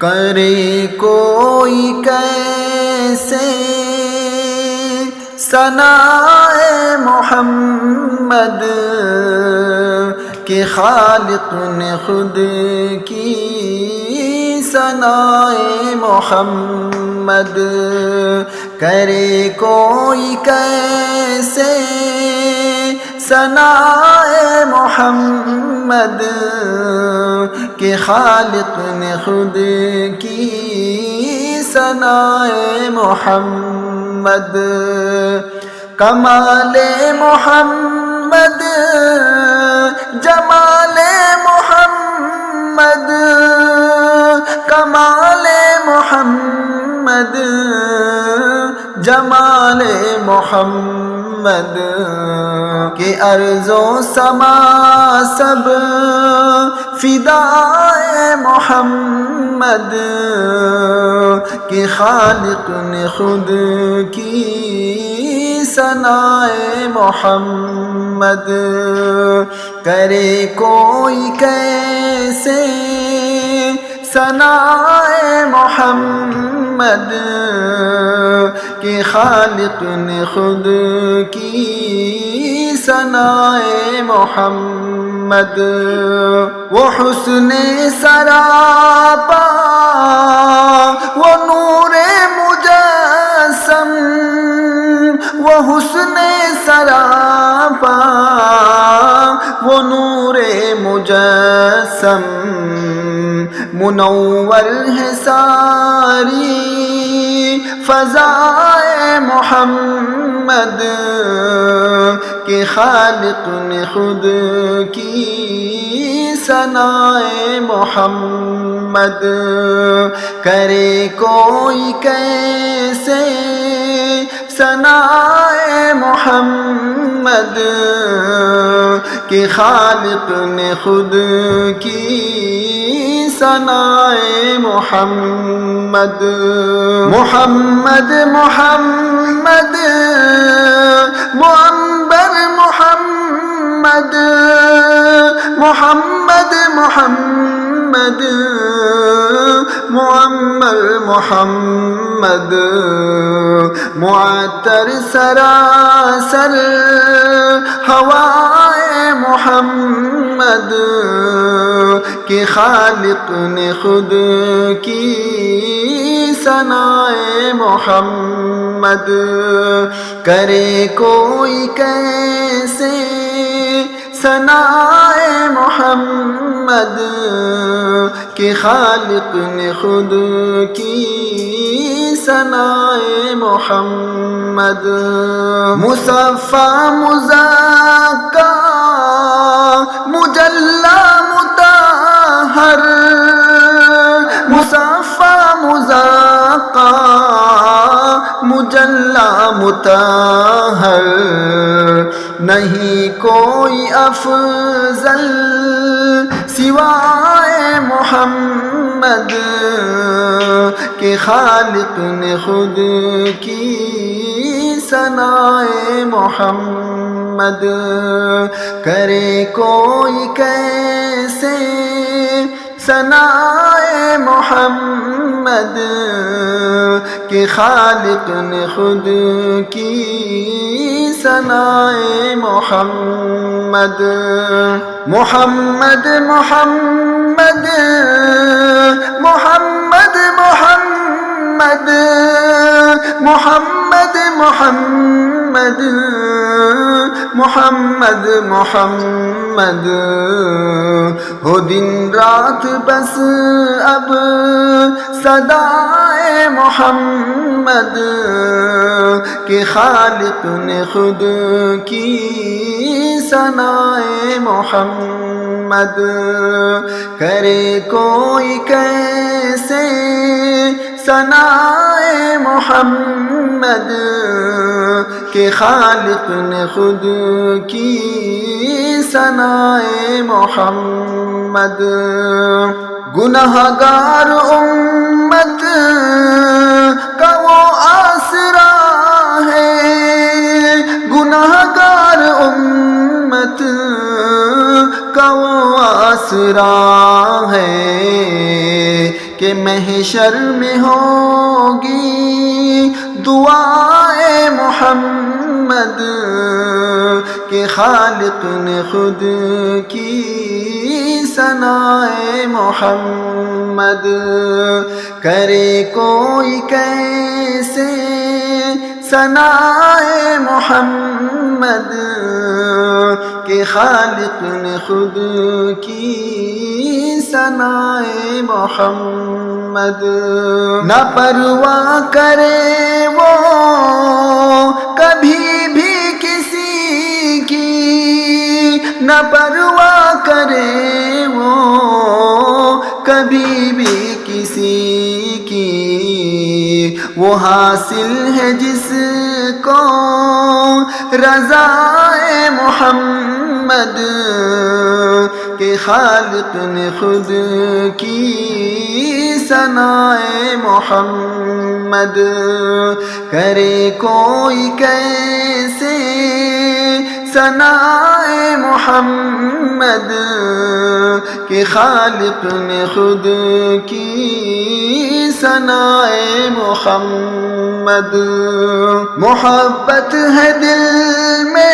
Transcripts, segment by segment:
کرے کوئی کیسے ثنائے محمد کہ خالق نے خود کی ثنائے محمد. کرے کوئی کیسے ثنائے محمد کہ خالق نے خود کی ثنائے محمد. کمال محمد جمال محمد کمال محمد جمال محمد کہ ارض و سما سب فدائے محمد کہ خالق نے خود کی ثنائے محمد. کرے کوئی کیسے ثنائے محمد کہ خالق نے خود کی ثنائے محمد. وہ حسن سراپا وہ نور مجسم وہ حسن سراپا وہ نور مجسم منور ہے ساری فضائے محمد کہ خالق نے خود کی ثنائے محمد. کرے کوئی کیسے ثنائے محمد کہ خالق نے خود کی ثنائے محمد. محمد محمد معمبر محمد محمد محمد معمر محمد معطر سراسر ہوائے محمد کہ خالق نے خود کی ثنائے محمد. کرے کوئی کیسے ثنائے محمد کہ خالق نے خود کی ثنائے محمد. مصفی مزکا مجلی مطہر مصفی مزکا مجلی مطہر نہیں کوئی افضل سوائے محمد کہ خالق نے خود کی ثنائے محمد. کرے کوئی کیسے ثنائے محمد کہ خالق نے خود کی ثنائے محمد. محمد محمد محمد محمد محمد محمد محمد محمد ہو دن رات بس اب صدائے محمد کہ خالق نے خود کی ثنائے محمد. کرے کوئی کیسے ثنائے محمد کہ خالق نے خود کی ثنائے محمد. گنہگار امت کا وہ آسرا ہے گنہگار امت کا وہ آسرا ہے کہ محشر میں ہوگی دعائے محمد کہ خالق نے خود کی ثنائے محمد کرے کوئی کیسے ثنائے محمد کہ خالق نے خود کی ثنائے محمد نہ پرواہ کرے وہ کبھی بھی کسی کی نہ پرواہ کرے وہ کبھی بھی کسی کی وہ حاصل ہے جس کو رضائے محمد کہ خالق نے خود کی ثنائے محمد کرے کوئی کیسے ثنائے محمد کہ خالق نے خود کی ثنائے محمد محبت ہے دل میں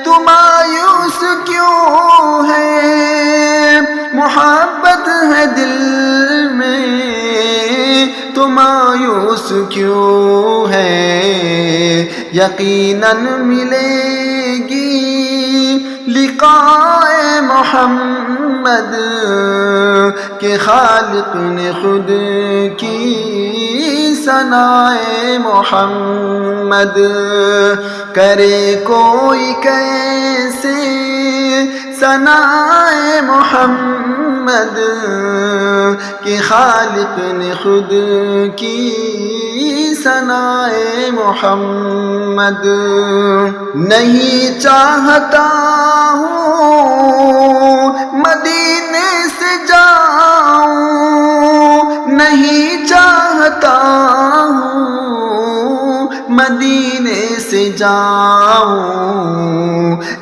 تو مایوس کیوں ہے محبت ہے دل میں تو مایوس کیوں ہے یقیناً ملے گی لقائے محمد کہ خالق نے خود کی ثنائے محمد کرے کوئی کیسے ثنائے محمد کہ خالق نے خود کی ثنائے محمد نہیں چاہتا ہوں مدینے سے جاؤں نہیں چاہتا ہوں مدینے سے جاؤں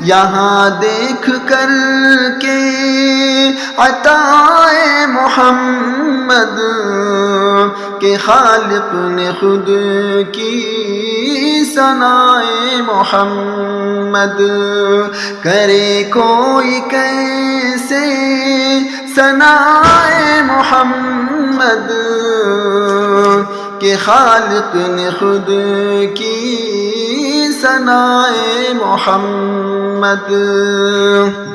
یہاں دیکھ کر کے عطائے محمد کہ خالق نے خود کی ثنائے محمد کرے کوئی کیسے ثنائے محمد کہ خالق نے خود کی ثنائے محمد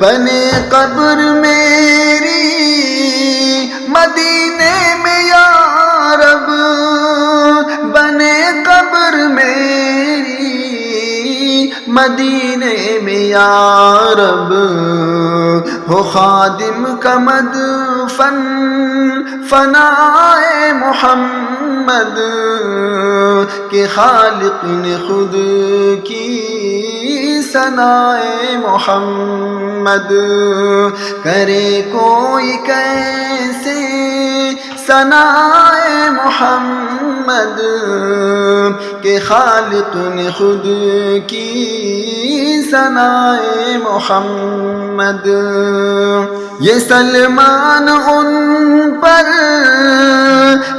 بنے قبر میری مدینے میں یا رب بنے قبر میری مدینے میں یا رب ہو خادم کا مدفن فنائے محمد کہ خالق نے خود کی ثنائے محمد کرے کوئی کیسے ثنائے محمد کہ خالق نے خود کی ثنائے محمد یہ سلمان ان پر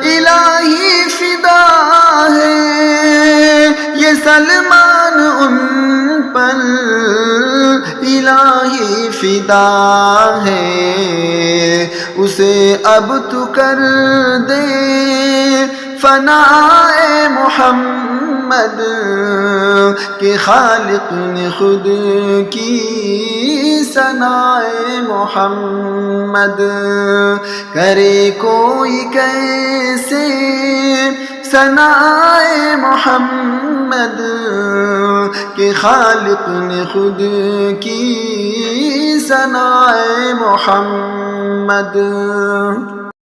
الہی فدا ہے یہ سلمان ان پر الہی فدا ہے اسے اب تو کر دے فنائے محمد کہ خالق نے خود کی ثنائے محمد کرے کوئی کیسے ثنائے محمد کہ خالق نے خود کی ثنائے محمد